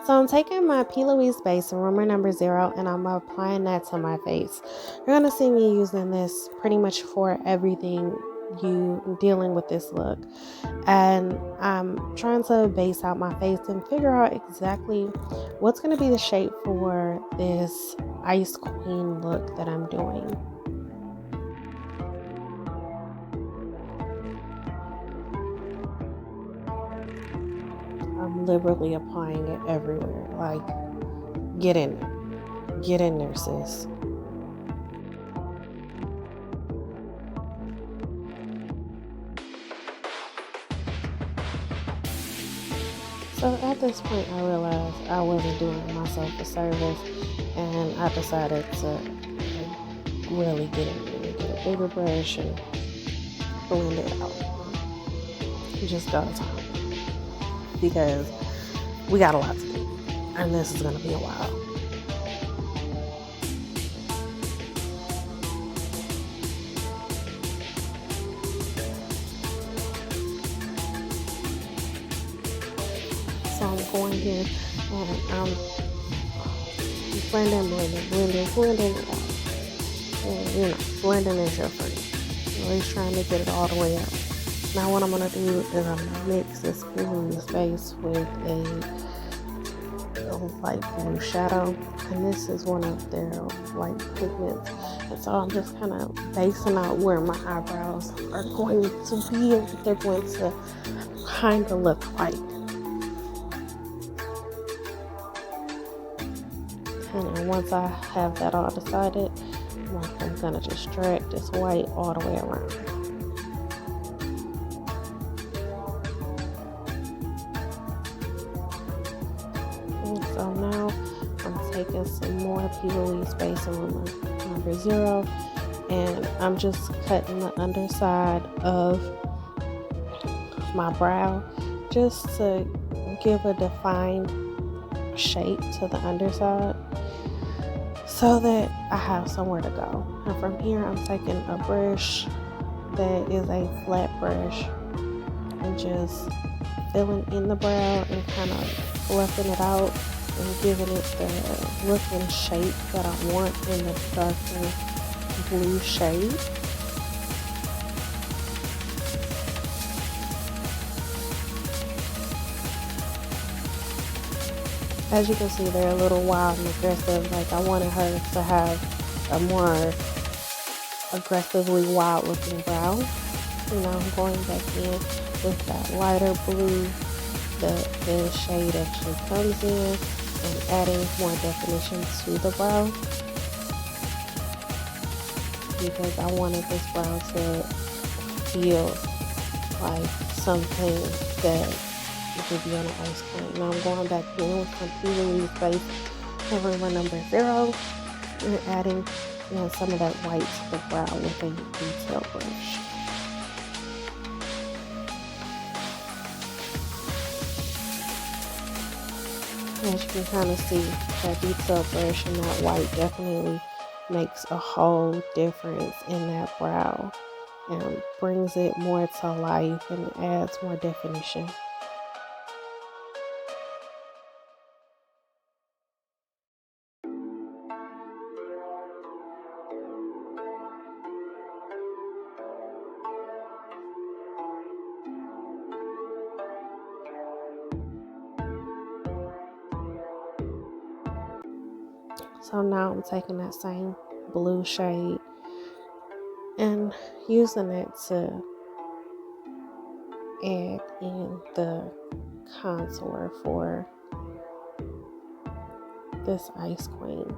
So I'm taking my Louise base in Rumor number 0 and I'm applying that to my face. You're going to see me using this pretty much for everything you dealing with this look. And I'm trying to base out my face and figure out exactly what's going to be the shape for this Ice Queen look that I'm doing. I'm liberally applying it everywhere. Like, get in there. Get in there, sis. So at this point, I realized I wasn't doing myself a service, and I decided to really get in there and get a bigger brush and blend it out. Just go to town because we got a lot to do, and this is going to be a while. So I'm going here and I'm blending it out. And blending is your friend. Always trying to get it all the way out. Now what I'm going to do is I'm going to mix this blue space with a light blue shadow. And this is one of their white pigments. And so I'm just kind of basing out where my eyebrows are going to be and what they're going to kind of look like. And once I have that all decided, I'm going to just drag this white all the way around. And so now I'm taking some more Louise base on number 0, and I'm just cutting the underside of my brow just to give a defined shape to the underside, so that I have somewhere to go. And from here, I'm taking a brush that is a flat brush and just filling in the brow and kind of fluffing it out and giving it the look and shape that I want in the darker blue shade. As you can see, they're a little wild and aggressive. Like, I wanted her to have a more aggressively wild looking brow. You know, I'm going back in with that lighter blue that the shade actually comes in and adding more definition to the brow, because I wanted this brow to feel like something that would be on an ice cream. Now I'm going back in with some Louise base in Rumor number 0 and adding some of that white to the brow with a detail brush. As you can kind of see, that detail brush and that white definitely makes a whole difference in that brow and brings it more to life and adds more definition. So now I'm taking that same blue shade and using it to add in the contour for this Ice Queen.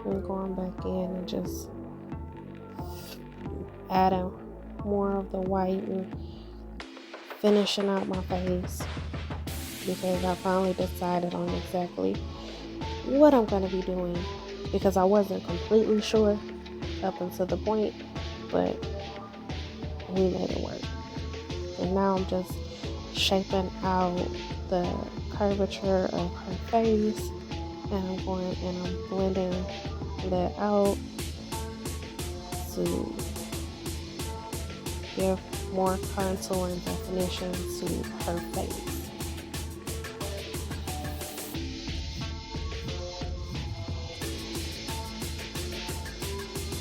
And going back in and just adding more of the white and finishing out my face, because I finally decided on exactly what I'm going to be doing, because I wasn't completely sure up until the point, but we made it work. And now I'm just shaping out the curvature of her face, and I'm going and I'm blending that out to give more contour and definition to her face.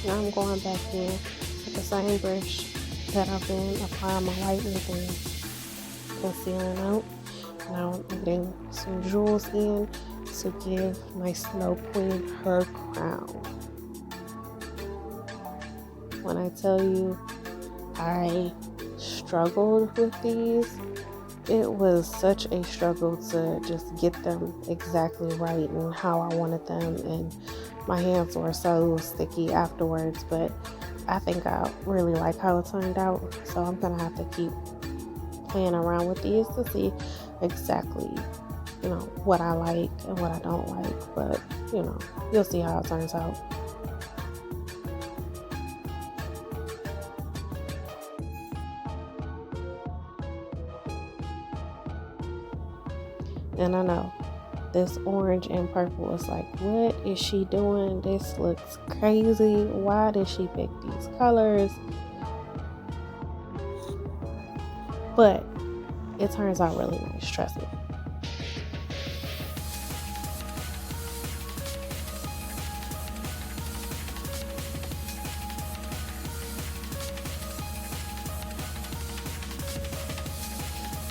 Now I'm going back in with the same brush that I've been applying my lightness and concealing out. Now I'm getting some jewels in to give my Snow Queen her crown. When I tell you I struggled with these, it was such a struggle to just get them exactly right and how I wanted them, and my hands were so sticky afterwards, but I think I really like how it turned out, so I'm gonna have to keep playing around with these to see exactly, you know, what I like and what I don't like, but you know, you'll see how it turns out. And I know this orange and purple is like, what is she doing? This looks crazy. Why did she pick these colors? But it turns out really nice, trust me.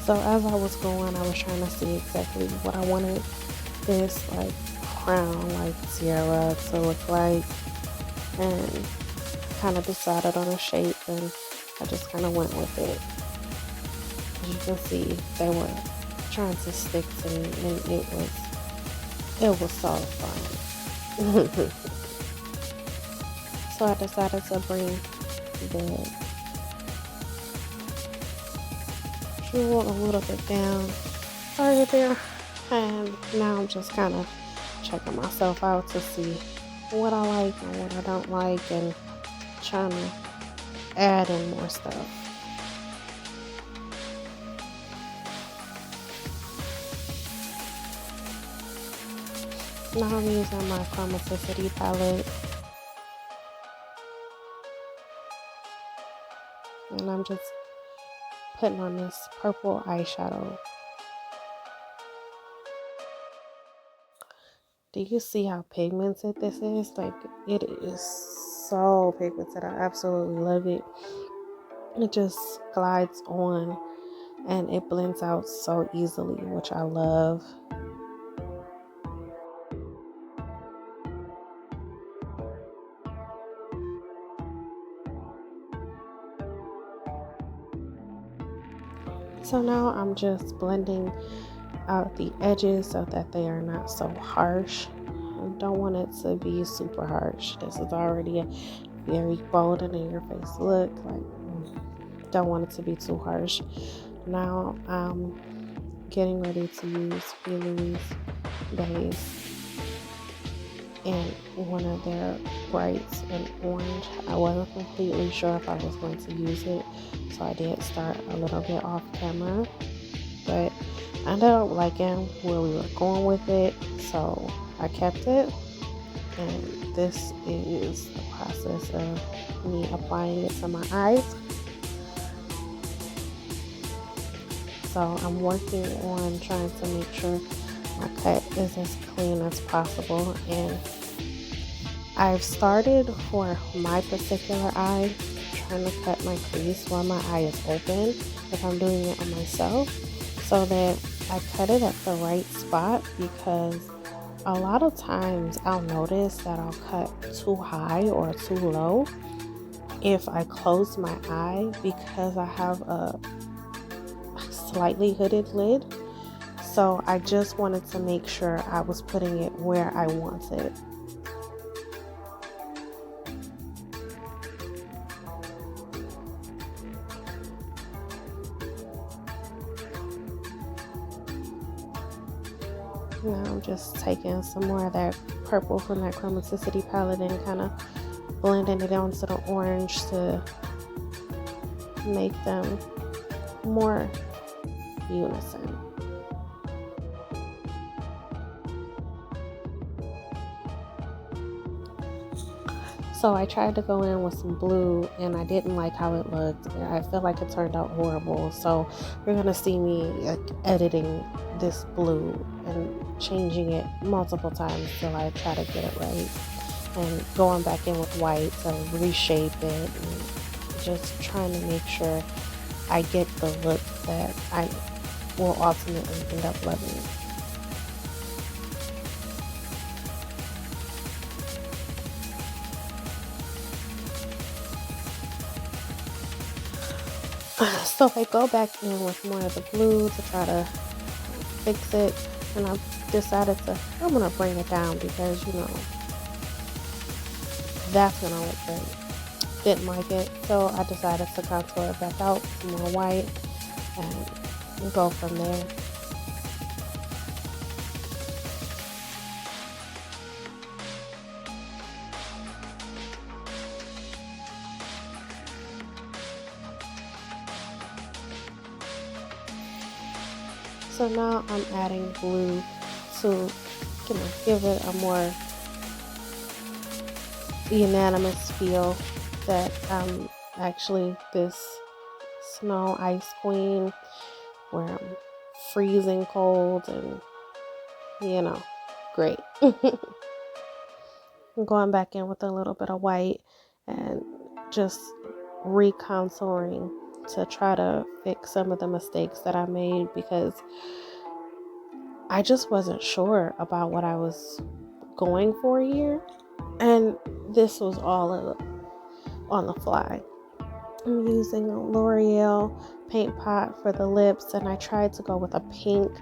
So as I was going, I was trying to see exactly what I wanted this like crown, like tiara to look like, and kind of decided on a shape, and I just kind of went with it. As you can see, they were trying to stick to me, and it was so fun. So I decided to bring the jewel a little bit down right there, and now I'm just kind of checking myself out to see what I like and what I don't like, and trying to add in more stuff. Now I'm using my Chomaticity palette, and I'm just putting on this purple eyeshadow. Do you see how pigmented this is? Like, it is so pigmented. I absolutely love it. It just glides on and it blends out so easily, which I love. So now I'm just blending out the edges so that they are not so harsh. I don't want it to be super harsh. This is already a very bold and in your face look. Like, don't want it to be too harsh. Now I'm getting ready to use Louise base in one of their brights and orange. I wasn't completely sure if I was going to use it, so I did start a little bit off camera, but I ended up liking where we were going with it, so I kept it. And this is the process of me applying it to my eyes. So I'm working on trying to make sure my cut is as clean as possible, and I've started for my particular eye trying to cut my crease while my eye is open if I'm doing it on myself, so that I cut it at the right spot, because a lot of times I'll notice that I'll cut too high or too low if I close my eye, because I have a slightly hooded lid. So I just wanted to make sure I was putting it where I wanted. Now I'm just taking some more of that purple from that Chomaticity palette and kind of blending it onto the orange to make them more unison. So I tried to go in with some blue and I didn't like how it looked. I feel like it turned out horrible. So you're going to see me like editing this blue and changing it multiple times till I try to get it right. And going back in with white to reshape it and just trying to make sure I get the look that I will ultimately end up loving. So I go back in with more of the blue to try to fix it, and I decided I'm gonna bring it down because that's gonna look great. Didn't like it, so I decided to contour it back out with some more white and go from there. So now I'm adding blue to give it a more unanimous feel that I'm actually this snow ice queen where I'm freezing cold and great. I'm going back in with a little bit of white and just recontouring to try to fix some of the mistakes that I made because I just wasn't sure about what I was going for here, and this was all on the fly. I'm using a L'Oreal paint pot for the lips, and I tried to go with a pink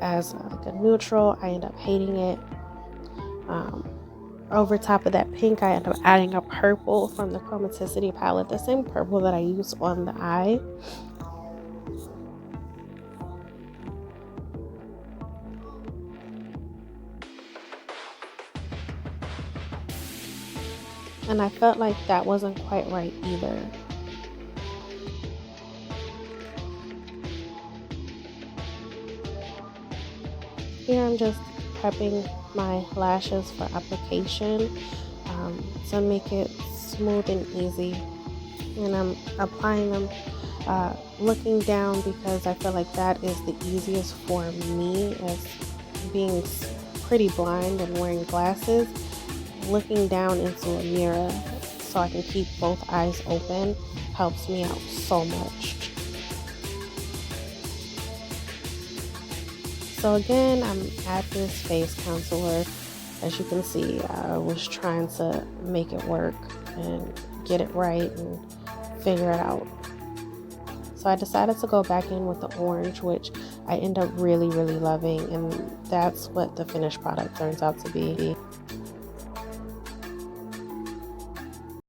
as like a neutral. I ended up hating it. Over top of that pink, I ended up adding a purple from the Chomaticity palette, the same purple that I used on the eye. And I felt like that wasn't quite right either. Here I'm just prepping my lashes for application to make it smooth and easy. And I'm applying them looking down because I feel like that is the easiest for me as being pretty blind and wearing glasses. Looking down into a mirror so I can keep both eyes open helps me out so much. So again, I'm at this face contour. As you can see, I was trying to make it work and get it right and figure it out. So I decided to go back in with the orange, which I end up really, really loving, and that's what the finished product turns out to be.